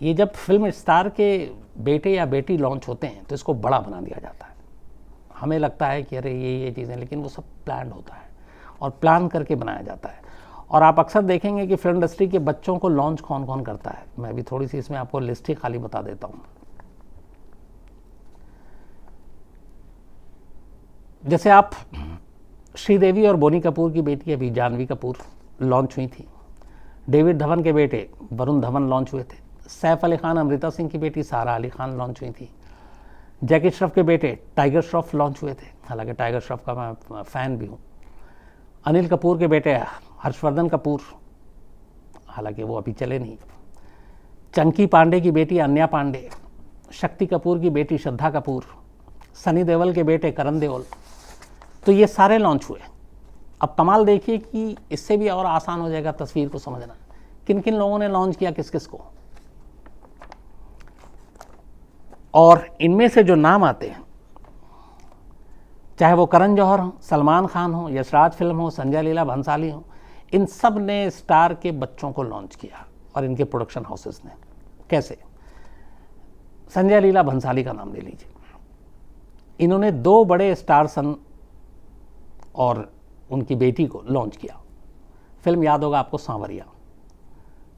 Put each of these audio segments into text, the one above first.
ये जब film star के बेटे या बेटी लॉन्च होते हैं तो इसको बड़ा बना दिया जाता है। हमें लगता है कि अरे ये चीज़ें, लेकिन वो सब प्लान होता है और प्लान करके बनाया जाता है। और आप अक्सर देखेंगे कि फिल्म इंडस्ट्री के बच्चों को लॉन्च कौन कौन करता है। मैं भी थोड़ी सी इसमें आपको लिस्ट ही खाली बता देता हूँ। जैसे आप श्रीदेवी और बोनी कपूर की बेटी अभी जानवी कपूर लॉन्च हुई थी। डेविड धवन के बेटे वरुण धवन लॉन्च हुए थे। सैफ अली खान अमृता सिंह की बेटी सारा अली खान लॉन्च हुई थी। जैकी श्रॉफ के बेटे टाइगर श्रॉफ लॉन्च हुए थे, हालांकि टाइगर श्रॉफ का मैं फ़ैन भी हूँ। अनिल कपूर के बेटे हर्षवर्धन कपूर, हालांकि वो अभी चले नहीं। चंकी पांडे की बेटी अन्या पांडे, शक्ति कपूर की बेटी श्रद्धा कपूर, सनी देओल के बेटे करण देओल। तो ये सारे लॉन्च हुए। अब कमाल देखिए कि इससे भी और आसान हो जाएगा तस्वीर को समझना, किन किन लोगों ने लॉन्च किया किस किस को। और इनमें से जो नाम आते हैं, चाहे वो करण जौहर हो, सलमान खान हो, यशराज फिल्म हो, संजय लीला भंसाली हो, इन सब ने स्टार के बच्चों को लॉन्च किया और इनके प्रोडक्शन हाउसेस ने। कैसे? संजय लीला भंसाली का नाम ले लीजिए। इन्होंने 2 बड़े स्टार सन और उनकी बेटी को लॉन्च किया। फिल्म याद होगा आपको, सांवरिया।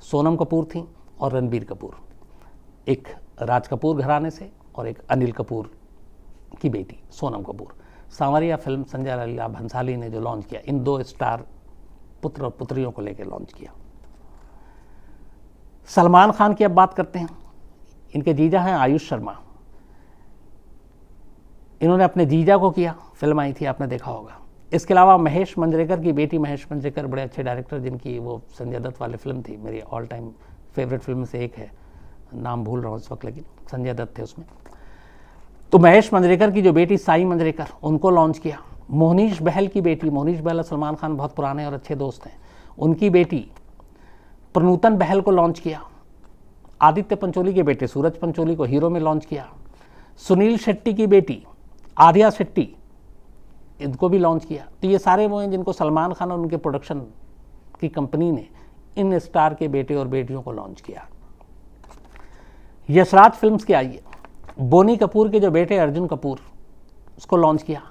सोनम कपूर थी और रणबीर कपूर, एक राज कपूर घराने से और एक अनिल कपूर की बेटी सोनम कपूर। सांवरिया फिल्म संजय लीला भंसाली ने जो लॉन्च किया, इन 2 स्टार पुत्र और पुत्रियों को लेकर लॉन्च किया। सलमान खान की अब बात करते हैं। इनके जीजा हैं आयुष शर्मा। इन्होंने अपने जीजा को किया, फिल्म आई थी आपने देखा होगा। इसके अलावा महेश मंजरेकर की बेटी, महेश मंजरेकर बड़े अच्छे डायरेक्टर, जिनकी वो संजय दत्त वाली फिल्म थी, मेरी ऑल टाइम फेवरेट फिल्म से एक है, नाम भूल रहा हूँ इस वक्त, लेकिन संजय दत्त थे उसमें। तो महेश मंजरेकर की जो बेटी साई मंजरेकर, उनको लॉन्च किया। मोहनीश बहल की बेटी, मोहनीश बहल और सलमान खान बहुत पुराने और अच्छे दोस्त हैं, उनकी बेटी प्रनूतन बहल को लॉन्च किया। आदित्य पंचोली के बेटे सूरज पंचोली को हीरो में लॉन्च किया। सुनील शेट्टी की बेटी आर्या शेट्टी, इनको भी लॉन्च किया। तो ये सारे वो हैं जिनको सलमान खान और उनके प्रोडक्शन की कंपनी ने इन स्टार के बेटे और बेटियों को लॉन्च किया। यशराज फिल्म्स के आइए, बोनी कपूर के जो बेटे अर्जुन कपूर, उसको लॉन्च किया।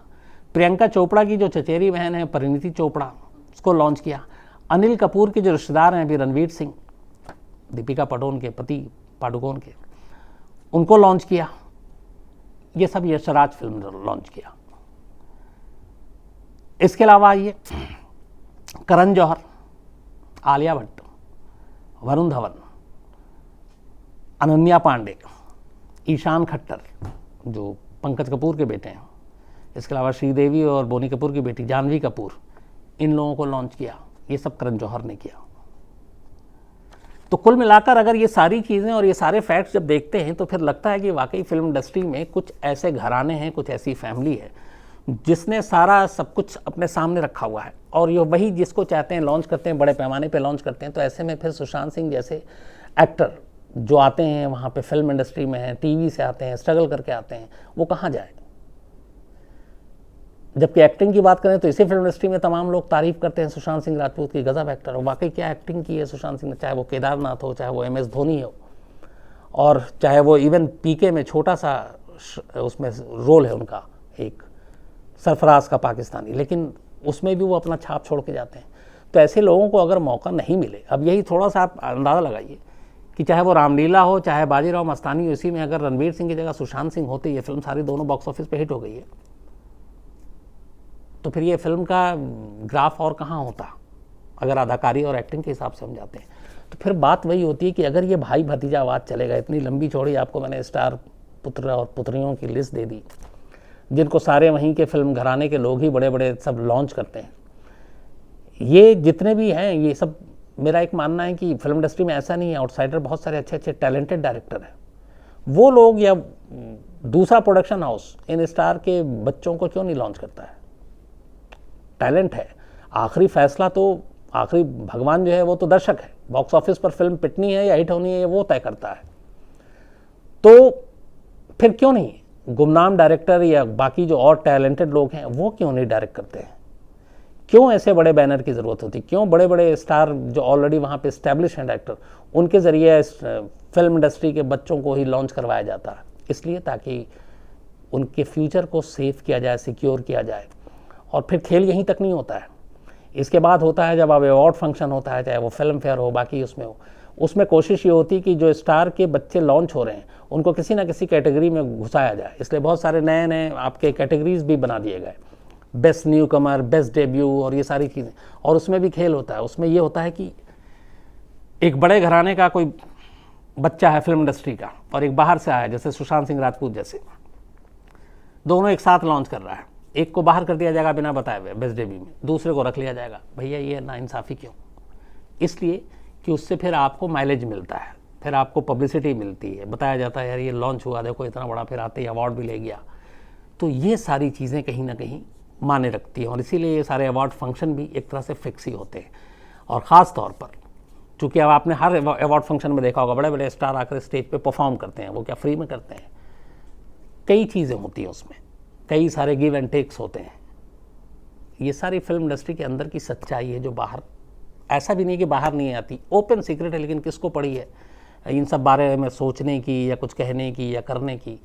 प्रियंका चोपड़ा की जो चचेरी बहन है परिणीति चोपड़ा, उसको लॉन्च किया। अनिल कपूर के जो रिश्तेदार हैं अभी रणवीर सिंह, दीपिका पादुकोण के पति पादुकोण के, उनको लॉन्च किया। ये सब यशराज फिल्म लॉन्च किया। इसके अलावा आइए, करण जौहर, आलिया भट्ट, वरुण धवन, अनन्या पांडे, ईशान खट्टर जो पंकज कपूर के बेटे हैं, इसके अलावा श्रीदेवी और बोनी कपूर की बेटी जानवी कपूर, इन लोगों को लॉन्च किया। ये सब करण जौहर ने किया। तो कुल मिलाकर अगर ये सारी चीज़ें और ये सारे फैक्ट्स जब देखते हैं तो फिर लगता है कि वाकई फिल्म इंडस्ट्री में कुछ ऐसे घराने हैं, कुछ ऐसी फैमिली है जिसने सारा सब कुछ अपने सामने रखा हुआ है और ये वही जिसको चाहते हैं लॉन्च करते हैं, बड़े पैमाने पे लॉन्च करते हैं। तो ऐसे में फिर सुशांत सिंह जैसे एक्टर जो आते हैं वहाँ पे फिल्म इंडस्ट्री में हैं, टीवी से आते हैं, स्ट्रगल करके आते हैं, वो कहाँ जाए। जबकि एक्टिंग की बात करें तो इसी फिल्म इंडस्ट्री में तमाम लोग तारीफ करते हैं सुशांत सिंह राजपूत की, गजब एक्टर। और वाकई क्या एक्टिंग की है सुशांत सिंह ने, चाहे वो केदारनाथ हो, चाहे वो MS धोनी हो, और चाहे वो इवन PK में छोटा सा उसमें रोल है उनका, एक सरफराज का पाकिस्तानी, लेकिन उसमें भी वो अपना छाप छोड़ के जाते हैं। तो ऐसे लोगों को अगर मौका नहीं मिले, अब यही थोड़ा सा आप अंदाज़ा लगाइए कि चाहे वो रामलीला हो, चाहे बाजीराव मस्तानी हो, इसी में अगर रणवीर सिंह की जगह सुशांत सिंह होते, ये फिल्म सारी दोनों बॉक्स ऑफिस पे हिट हो गई है, तो फिर ये फिल्म का ग्राफ और कहाँ होता। अगर अदाकारी और एक्टिंग के हिसाब से हम जाते हैं तो फिर बात वही होती है कि अगर ये भाई भतीजावाद चलेगा, इतनी लंबी चौड़ी आपको मैंने स्टार पुत्र और पुत्रियों की लिस्ट दे दी, जिनको सारे वहीं के फिल्म घराने के लोग ही बड़े बड़े सब लॉन्च करते हैं। ये जितने भी हैं, ये सब मेरा एक मानना है कि फिल्म इंडस्ट्री में ऐसा नहीं है, आउटसाइडर बहुत सारे अच्छे अच्छे टैलेंटेड डायरेक्टर हैं। वो लोग या दूसरा प्रोडक्शन हाउस इन स्टार के बच्चों को क्यों नहीं लॉन्च करता है? टैलेंट है, आखिरी फैसला तो आखिरी भगवान जो है वो तो दर्शक है। बॉक्स ऑफिस पर फिल्म पिटनी है या हिट होनी है वो तय करता है। तो फिर क्यों नहीं गुमनाम डायरेक्टर या बाकी जो और टैलेंटेड लोग हैं वो क्यों नहीं डायरेक्ट करते हैं? क्यों ऐसे बड़े बैनर की ज़रूरत होती, क्यों बड़े बड़े स्टार जो ऑलरेडी वहाँ पे एस्टेब्लिश हैं एक्टर, उनके ज़रिए फिल्म इंडस्ट्री के बच्चों को ही लॉन्च करवाया जाता है? इसलिए ताकि उनके फ्यूचर को सेव किया जाए, सिक्योर किया जाए। और फिर खेल यहीं तक नहीं होता है, इसके बाद होता है जब अब अवार्ड फंक्शन होता है, चाहे वो फिल्म फेयर हो, बाकी उसमें हो, उसमें कोशिश ये होती है कि जो स्टार के बच्चे लॉन्च हो रहे हैं उनको किसी ना किसी कैटेगरी में घुसाया जाए। इसलिए बहुत सारे नए नए आपके कैटेगरीज भी बना दिए गए, बेस्ट न्यू कमर, बेस्ट डेब्यू और ये सारी चीज़ें। और उसमें भी खेल होता है, उसमें ये होता है कि एक बड़े घराने का कोई बच्चा है फिल्म इंडस्ट्री का और एक बाहर से आया, जैसे सुशांत सिंह राजपूत जैसे, दोनों एक साथ लॉन्च कर रहा है, एक को बाहर कर दिया जाएगा बिना बताए हुए बेस्ट डेब्यू में, दूसरे को रख लिया जाएगा। भैया ये नाइंसाफ़ी क्यों? इसलिए कि उससे फिर आपको माइलेज मिलता है, फिर आपको पब्लिसिटी मिलती है, बताया जाता है यार ये लॉन्च हुआ, देखो इतना बड़ा, फिर आते ही अवार्ड भी ले गया। तो ये सारी चीज़ें कहीं ना कहीं माने रखती हैं और इसीलिए ये सारे अवार्ड फंक्शन भी एक तरह से फिक्स ही होते हैं। और ख़ास तौर पर चूँकि अब आपने हर अवार्ड फंक्शन में देखा होगा, बड़े बड़े स्टार आकर स्टेज पे परफॉर्म करते हैं, वो क्या फ्री में करते हैं? कई चीज़ें होती हैं उसमें, कई सारे गिव एंड टेक्स होते हैं। ये सारी फिल्म इंडस्ट्री के अंदर की सच्चाई है जो बाहर, ऐसा भी नहीं कि बाहर नहीं आती, ओपन सीक्रेट है, लेकिन किसको पड़ी है इन सब बारे में सोचने की या कुछ कहने की या करने की।